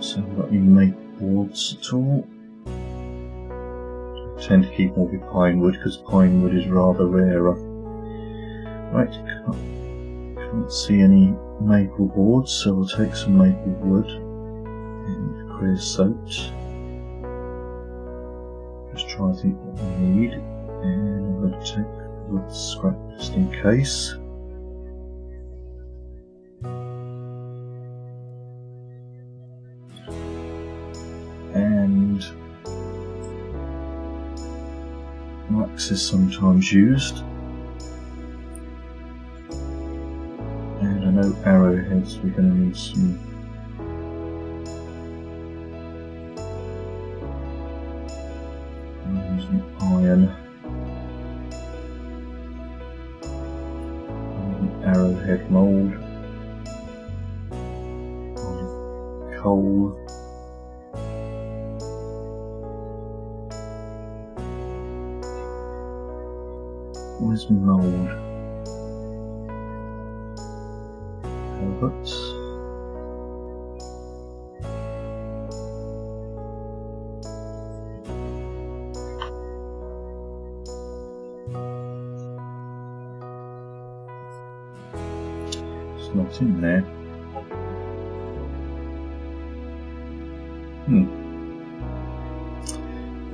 So I've got any maple boards at all. I tend to keep more with pine wood because pine wood is rather rarer. Right, can't Can't see any maple boards, so we'll take some maple wood and creosote. Just try to think what we need, and I'm going to take wood scrap just in case. And wax is sometimes used. And I know arrowheads, we're going to need some iron. Arrowhead mould. Coal. Where's my mould? Herbert. It's not in there.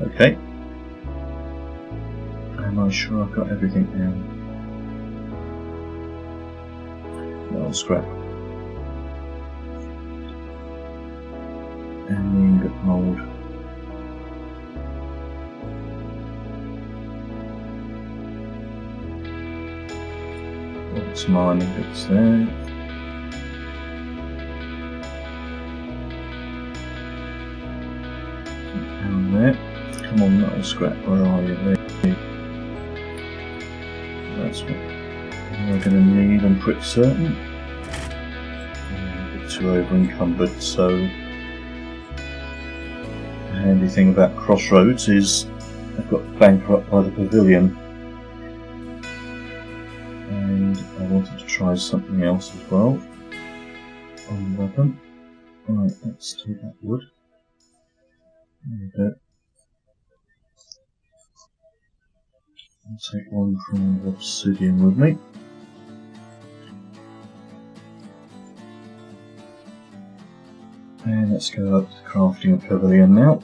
Okay. Am I sure I've got everything now? No, scrap. And the ingot mould. Lots of mine ingots there. Down there. Come on, metal scrap, where are you? There. That's what we're going to need, I'm pretty certain. A bit too over encumbered, so the handy thing about Crossroads is I've got the banker up by the pavilion, and I wanted to try something else as well on the weapon. Right, let's take that wood. There we go. I'll take one from the obsidian with me. And let's go up to the crafting pavilion now.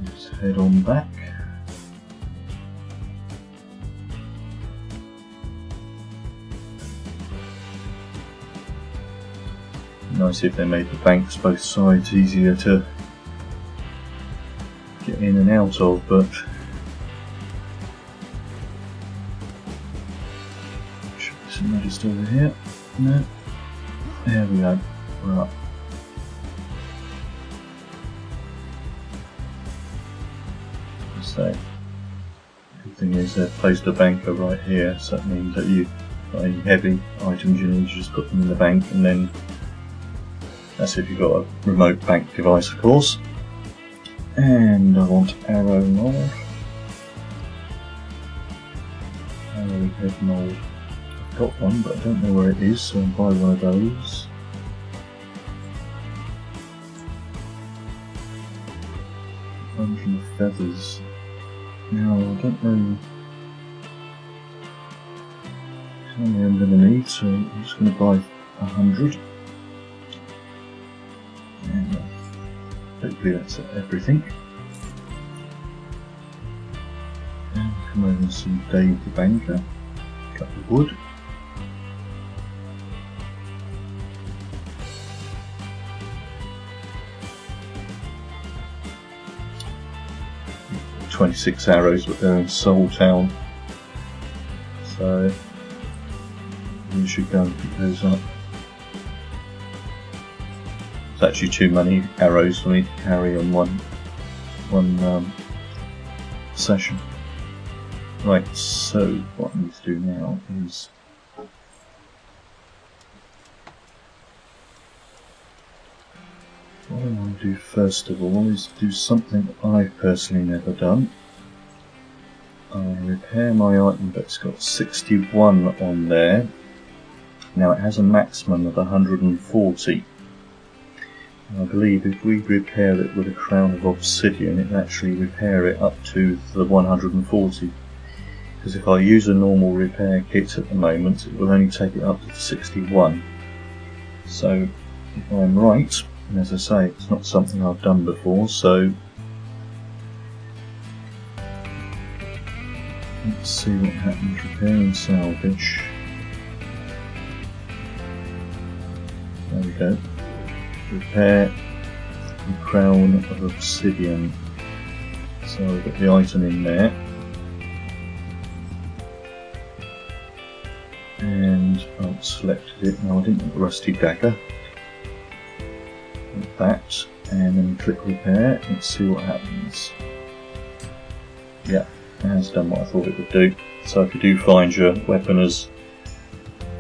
Let's head on back. Nice if they made the banks both sides easier to get in and out of, but should be some just over here. No, there we go. We're up. So, good thing is they've placed a banker right here, so that means that you've got any heavy items you need, you just put them in the bank, and then that's if you've got a remote bank device, of course. And I want arrow mould. Arrowhead mould. I've got one, but I don't know where it is, so I'll buy one of those. One from the feathers. Now, I don't know how many I'm going to need, so I'm just going to buy 100. And hopefully that's everything. And come over and see Dave the banker. Cut the wood. "26 arrows, but they're in Soul Town, so we should go and pick those up. It's actually too many arrows for me to carry on one session. Right, so what I need to do now is what I want to do first of all is do something I've personally never done. I repair my item, but it's got 61 on there. Now it has a maximum of 140. I believe if we repair it with a crown of obsidian, it will actually repair it up to the 140. Because if I use a normal repair kit at the moment, it will only take it up to 61. So if I'm right, and as I say, it's not something I've done before, so let's see what happens. Repair and salvage. There we go. Repair the crown of obsidian. So I've got the item in there. And I've selected it. Now I didn't want the rusty dagger. Like that. And then click repair. Let's see what happens. Yeah, it has done what I thought it would do. So if you do find your weapon has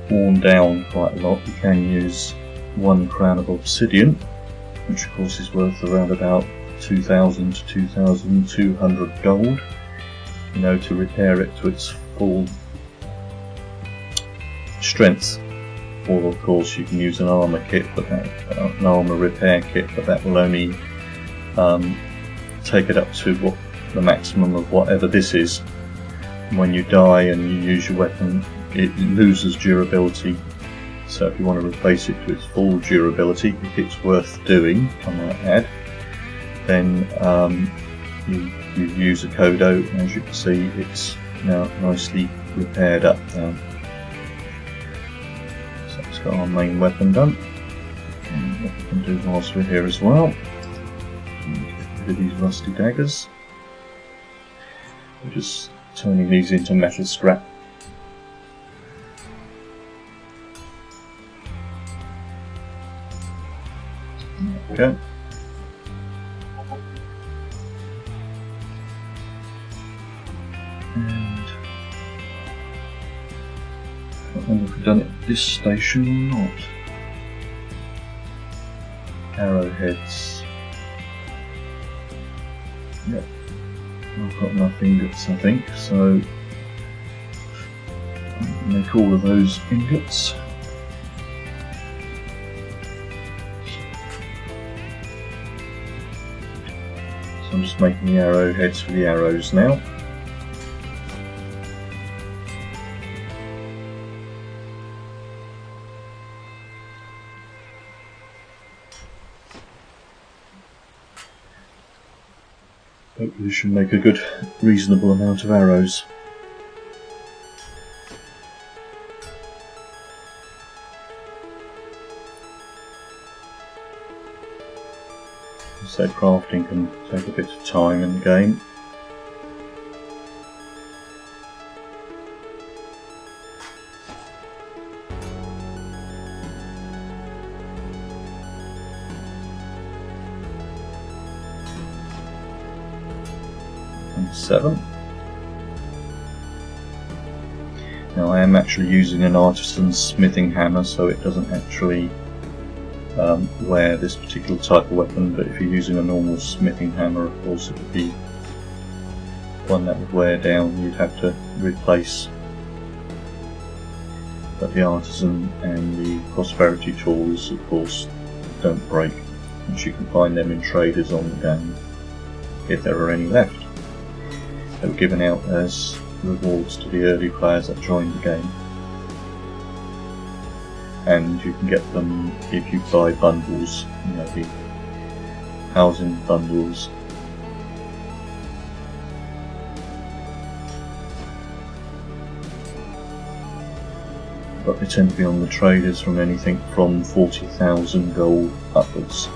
worn down quite a lot, you can use one crown of obsidian, which of course is worth around about 2,000 to 2,200 gold, you know, to repair it to its full strength. Or of course you can use an armour kit, but an armour repair kit, but that will only take it up to what the maximum of whatever this is. When you die and you use your weapon, it loses durability. So if you want to replace it to its full durability, if it's worth doing, I might add, then you use a Kodo, and as you can see, it's now nicely repaired up now. So it's got our main weapon done. And what we can do whilst we're here as well, get rid of these rusty daggers. We're just turning these into metal scrap. Okay. And I don't know if we've done it at this station or not. Arrowheads. Yep. I've got enough ingots, I think, so I'll make all of those ingots. So I'm just making the arrowheads for the arrows now. Hopefully should make a good, reasonable amount of arrows. So crafting can take a bit of time in the game. And 7. Now I am actually using an artisan's smithing hammer, so it doesn't actually wear this particular type of weapon, but if you're using a normal smithing hammer, of course it would be one that would wear down, you'd have to replace. But the artisan and the prosperity tools, of course, don't break, and you can find them in traders on the game, if there are any left. They were given out as rewards to the early players that joined the game. And you can get them if you buy bundles, you know, the housing bundles. But they tend to be on the traders from anything from 40,000 gold upwards.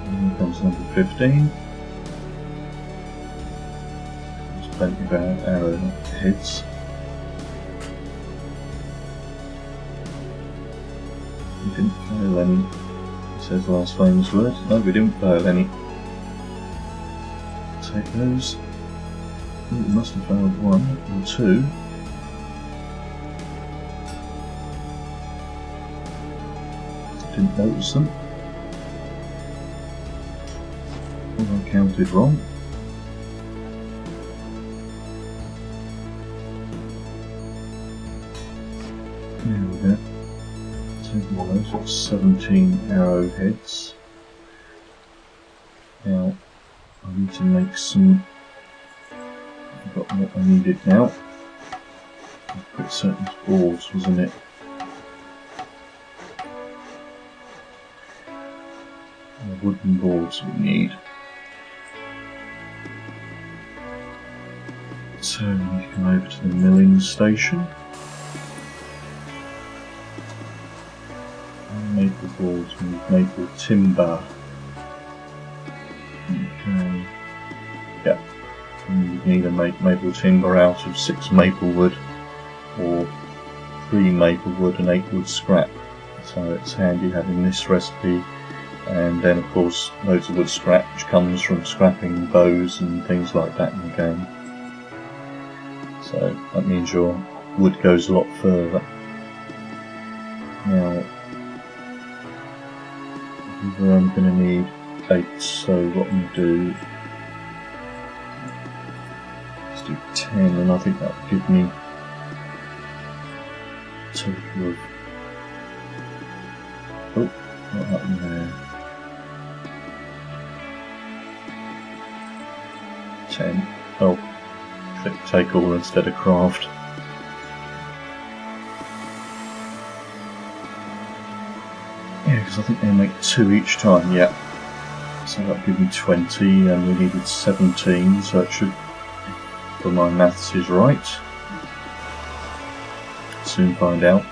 And here comes number 15. Plenty of arrowheads. We didn't fail any. It says last famous word. No, we didn't fail any. Take those. Ooh, we must have failed 1 or 2. Didn't notice them. Or I counted wrong. There we go. Take all those, got 17 arrowheads. Now, I need to make some. I've got what I needed now. I put certain boards, wasn't it? The wooden boards we need. So we come over to the milling station. Maple boards, we need maple timber. Okay. Yeah. And you can either make maple timber out of 6 maple wood or 3 maple wood and 8 wood scrap. So it's handy having this recipe, and then of course loads of wood scrap which comes from scrapping bows and things like that in the game. So that means your wood goes a lot further. Now we're only going to need 8, so what I'm going to do, let's do 10, and I think that will give me a total of, oh, what happened there, 10, oh, click take all instead of craft. Yeah, because I think they make 2 each time, yeah. So that gives me 20, and we needed 17, so it should, if my maths is right. Soon find out.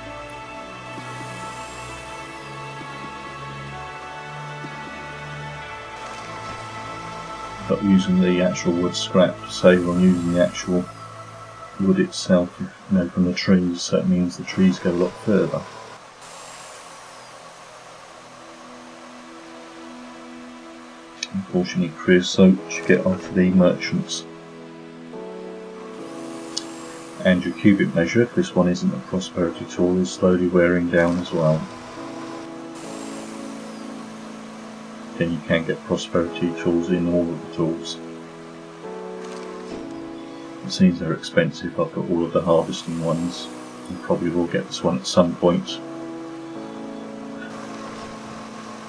But using the actual wood scrap to save on using the actual wood itself, you know, from the trees, so it means the trees go a lot further. Unfortunately, creosote you get off the merchants. And your cubic measure, if this one isn't a prosperity tool, is slowly wearing down as well. Then you can get prosperity tools in all of the tools. It seems they're expensive. I've got all of the harvesting ones, and probably will get this one at some point.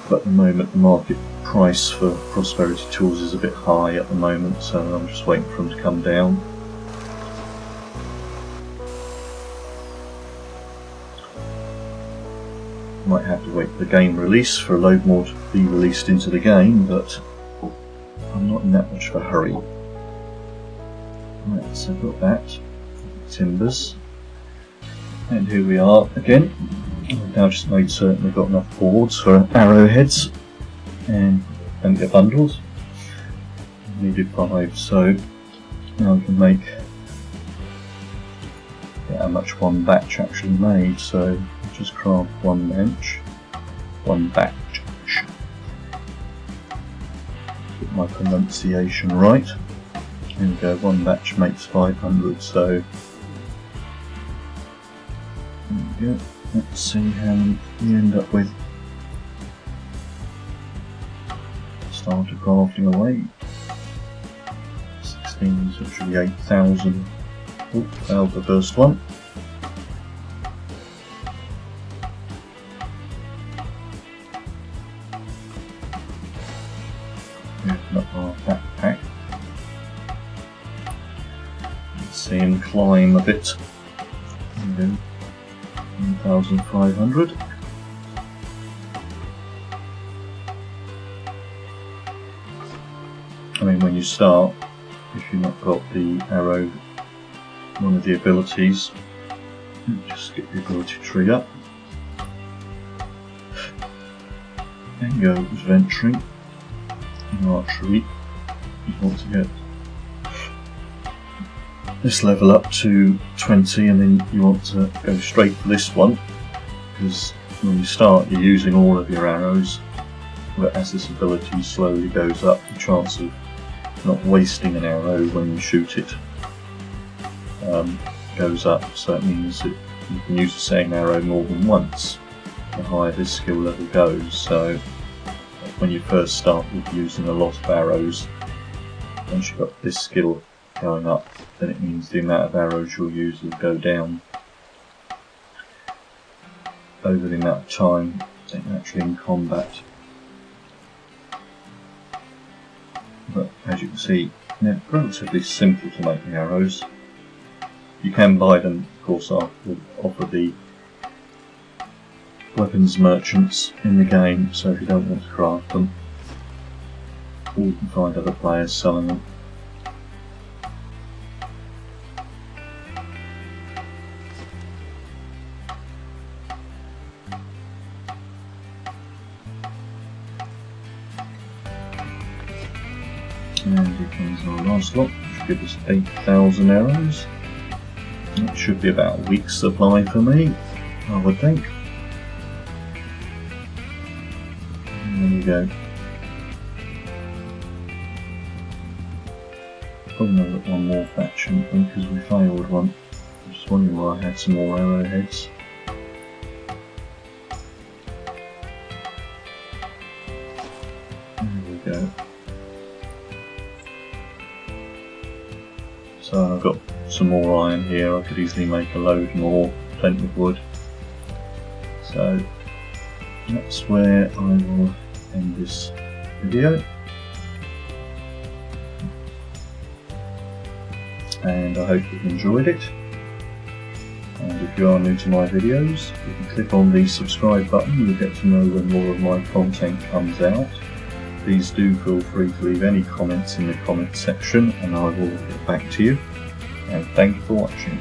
But at the moment the market price for prosperity tools is a bit high at the moment, so I'm just waiting for them to come down. Might have to wait for the game release for a load more to be released into the game, but I'm not in that much of a hurry. Right, so I've got that. Timbers. And here we are again. I've now just made certain we've got enough boards for arrowheads and get bundles. I needed 5, so now we can make how much one batch actually made. So just craft 1 bench, 1 batch. Get my pronunciation right. There we go, 1 batch makes 500, so there we go. Let's see how many we end up with. Start crafting away. 16, so it should be 8,000. Oh, failed the first one. Open up our backpack. Let's see him climb a bit. There we go. 1,500. I mean, when you start, if you've not got the arrow, one of the abilities, just get the ability tree up. Then go with venturing in archery. You want to get this level up to 20, and then you want to go straight for this one, because when you start you're using all of your arrows, but as this ability slowly goes up, the chance of not wasting an arrow when you shoot it goes up, so it means that you can use the same arrow more than once the higher this skill level goes. So when you first start with using a lot of arrows, once you've got this skill going up, then it means the amount of arrows you'll use will go down. over the amount of time they're actually in combat. But as you can see, they're relatively simple to make the arrows. You can buy them, of course, off of the weapons merchants in the game, so if you don't want to craft them, or you can find other players selling them. And here comes our last lot, which gives us 8,000 arrows. That should be about a week's supply for me, I would think. And there we go. Probably got one more batch in them because we failed one. I'm just wondering why I had some more arrowheads. There we go. So I've got some more iron here. I could easily make a load more, plenty of wood. So that's where I will end this video. And I hope you've enjoyed it. And if you are new to my videos, you can click on the subscribe button. You'll get to know when more of my content comes out. Please do feel free to leave any comments in the comment section and I will get back to you. And thank you for watching.